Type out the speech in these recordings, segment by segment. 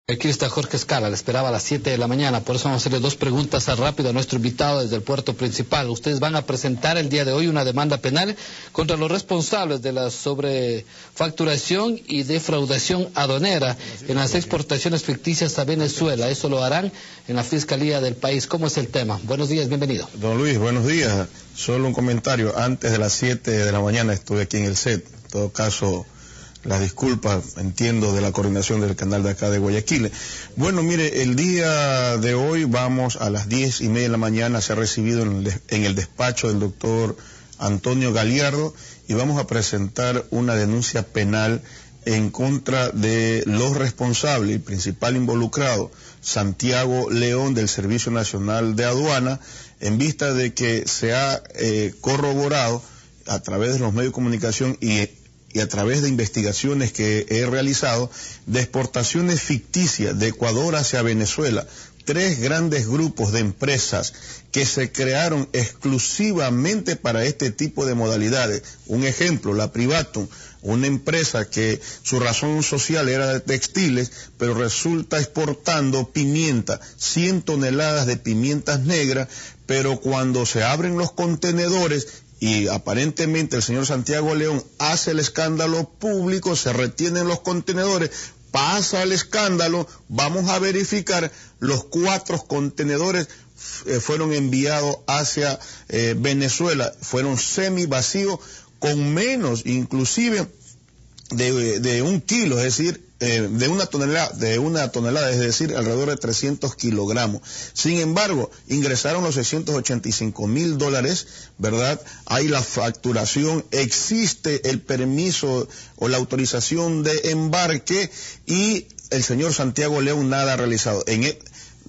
Aquí está Jorge Escala, le esperaba a las 7 de la mañana, por eso vamos a hacerle dos preguntas rápido a nuestro invitado desde el puerto principal. Ustedes van a presentar el día de hoy una demanda penal contra los responsables de la sobrefacturación y defraudación aduanera en las exportaciones ficticias a Venezuela. Eso lo harán en la Fiscalía del país. ¿Cómo es el tema? Buenos días, bienvenido. Don Luis, buenos días. Solo un comentario. Antes de las 7 de la mañana estuve aquí en el set. En todo caso, las disculpas, entiendo, de la coordinación del canal de acá de Guayaquil. Bueno, mire, el día de hoy vamos a las 10:30 de la mañana a ser recibido en el despacho del doctor Antonio Galiardo y vamos a presentar una denuncia penal en contra de los responsables, el principal involucrado, Santiago León, del Servicio Nacional de Aduana, en vista de que se ha corroborado a través de los medios de comunicación y a través de investigaciones que he realizado, de exportaciones ficticias de Ecuador hacia Venezuela, 3 grandes grupos de empresas que se crearon exclusivamente para este tipo de modalidades. Un ejemplo, la Privatum, una empresa que su razón social era de textiles, pero resulta exportando pimienta, 100 toneladas de pimientas negras, pero cuando se abren los contenedores y aparentemente el señor Santiago León hace el escándalo público, se retienen los contenedores, pasa el escándalo, vamos a verificar, los 4 contenedores fueron enviados hacia Venezuela, fueron semi vacíos, con menos inclusive de 1 kilo, es decir, de una tonelada, es decir, alrededor de 300 kilogramos. Sin embargo, ingresaron los $685,000, ¿verdad? Hay la facturación, existe el permiso o la autorización de embarque y el señor Santiago León nada ha realizado.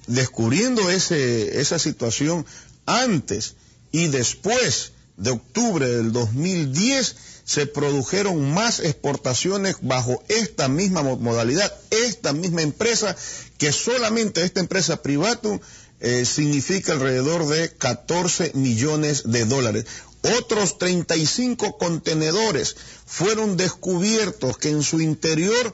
Descubriendo esa situación antes y después de octubre del 2010, se produjeron más exportaciones bajo esta misma modalidad, esta misma empresa, que solamente esta empresa Privatum significa alrededor de $14 millones. Otros 35 contenedores fueron descubiertos que en su interior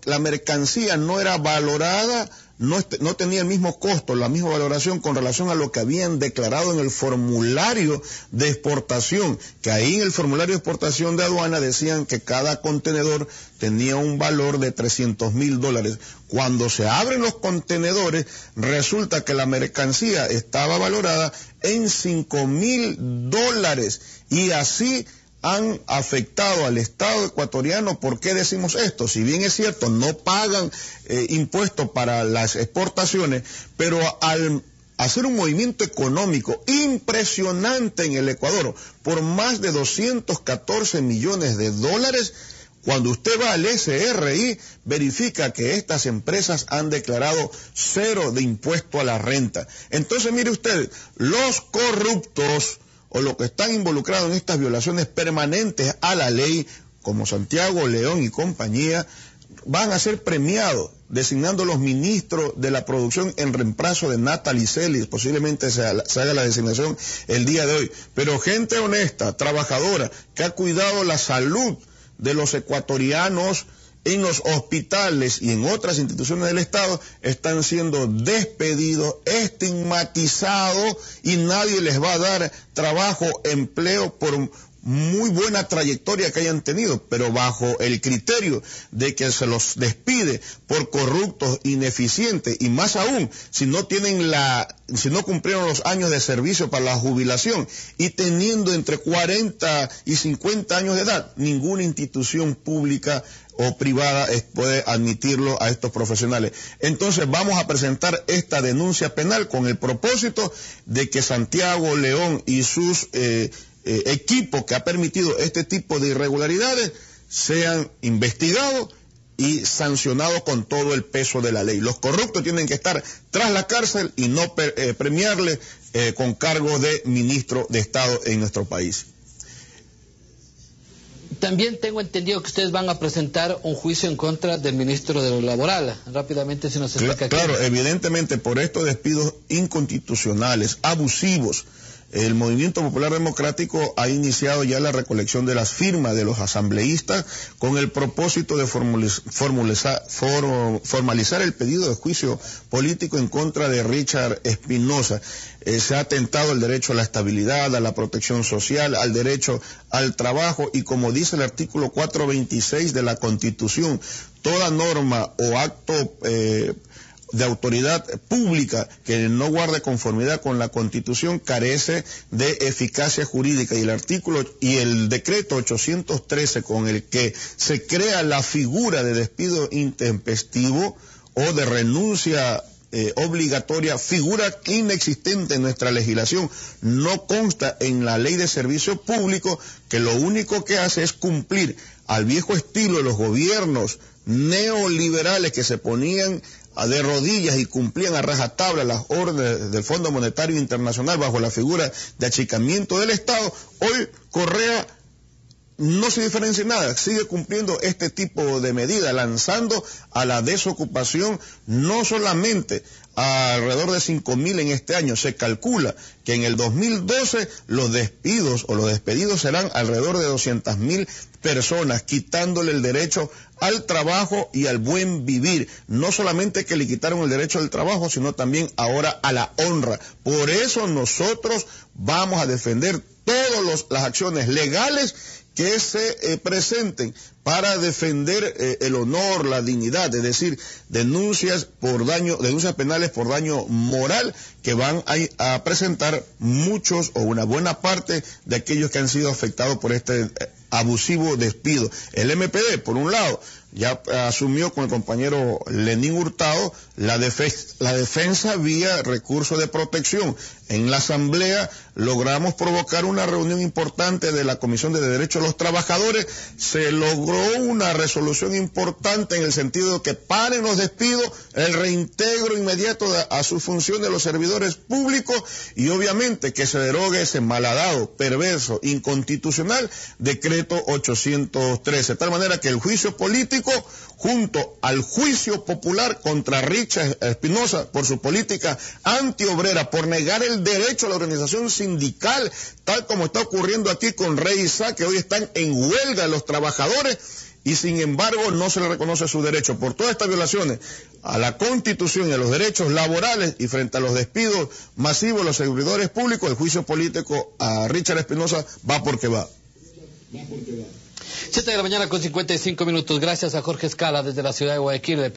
la mercancía no era valorada, no tenía el mismo costo, la misma valoración con relación a lo que habían declarado en el formulario de exportación, que ahí en el formulario de exportación de aduana decían que cada contenedor tenía un valor de $300,000. Cuando se abren los contenedores, resulta que la mercancía estaba valorada en $5,000 y así han afectado al Estado ecuatoriano. ¿Por qué decimos esto? Si bien es cierto, no pagan impuestos para las exportaciones, pero al hacer un movimiento económico impresionante en el Ecuador por más de $214 millones, cuando usted va al SRI, verifica que estas empresas han declarado 0 de impuesto a la renta. Entonces, mire usted, los corruptos o los que están involucrados en estas violaciones permanentes a la ley, como Santiago León y compañía, van a ser premiados, designando los ministros de la producción en reemplazo de Natalie Celis. Posiblemente se haga la designación el día de hoy. Pero gente honesta, trabajadora, que ha cuidado la salud de los ecuatorianos en los hospitales y en otras instituciones del Estado, están siendo despedidos, estigmatizados, y nadie les va a dar trabajo, empleo, por muy buena trayectoria que hayan tenido, pero bajo el criterio de que se los despide por corruptos, ineficientes, y más aún, si no cumplieron los años de servicio para la jubilación, y teniendo entre 40 y 50 años de edad, ninguna institución pública o privada puede admitirlo a estos profesionales. Entonces vamos a presentar esta denuncia penal con el propósito de que Santiago León y sus equipos que ha permitido este tipo de irregularidades sean investigados y sancionados con todo el peso de la ley. Los corruptos tienen que estar tras la cárcel y no premiarles con cargo de ministro de Estado en nuestro país. También tengo entendido que ustedes van a presentar un juicio en contra del ministro de lo laboral. Rápidamente, si nos explica. Claro, evidentemente por estos despidos inconstitucionales, abusivos, el Movimiento Popular Democrático ha iniciado ya la recolección de las firmas de los asambleístas con el propósito de formalizar el pedido de juicio político en contra de Richard Espinosa. Se ha atentado el derecho a la estabilidad, a la protección social, al derecho al trabajo y, como dice el artículo 426 de la Constitución, toda norma o acto de autoridad pública que no guarde conformidad con la Constitución carece de eficacia jurídica, y el decreto 813 con el que se crea la figura de despido intempestivo o de renuncia obligatoria, figura inexistente en nuestra legislación, no consta en la Ley de Servicio Público, que lo único que hace es cumplir al viejo estilo de los gobiernos neoliberales que se ponían de rodillas y cumplían a rajatabla las órdenes del Fondo Monetario Internacional bajo la figura de achicamiento del Estado. Hoy Correa no se diferencia en nada, sigue cumpliendo este tipo de medidas, lanzando a la desocupación no solamente a alrededor de 5.000 en este año. Se calcula que en el 2012 los despedidos serán alrededor de 200.000 personas, quitándole el derecho al trabajo y al buen vivir. No solamente que le quitaron el derecho al trabajo, sino también ahora a la honra. Por eso nosotros vamos a defender todas las acciones legales que se presenten para defender el honor, la dignidad, es decir, denuncias penales por daño moral que van a presentar muchos o una buena parte de aquellos que han sido afectados por este abusivo despido. El MPD, por un lado, ya asumió con el compañero Lenín Hurtado la defensa vía recurso de protección. En la Asamblea logramos provocar una reunión importante de la Comisión de Derechos de los Trabajadores. Se logró una resolución importante en el sentido de que paren los despidos, el reintegro inmediato a sus funciones de los servidores públicos y obviamente que se derogue ese malhadado, perverso, inconstitucional decreto 813. De tal manera que el juicio político junto al juicio popular contra Richard Espinosa por su política antiobrera, por negar el derecho a la organización sindical, tal como está ocurriendo aquí con Rey Isaac, que hoy están en huelga los trabajadores y sin embargo no se le reconoce su derecho. Por todas estas violaciones a la Constitución y a los derechos laborales y frente a los despidos masivos de los servidores públicos, el juicio político a Richard Espinosa va porque va. 7 de la mañana con 55 minutos. Gracias a Jorge Escala desde la ciudad de Guayaquil.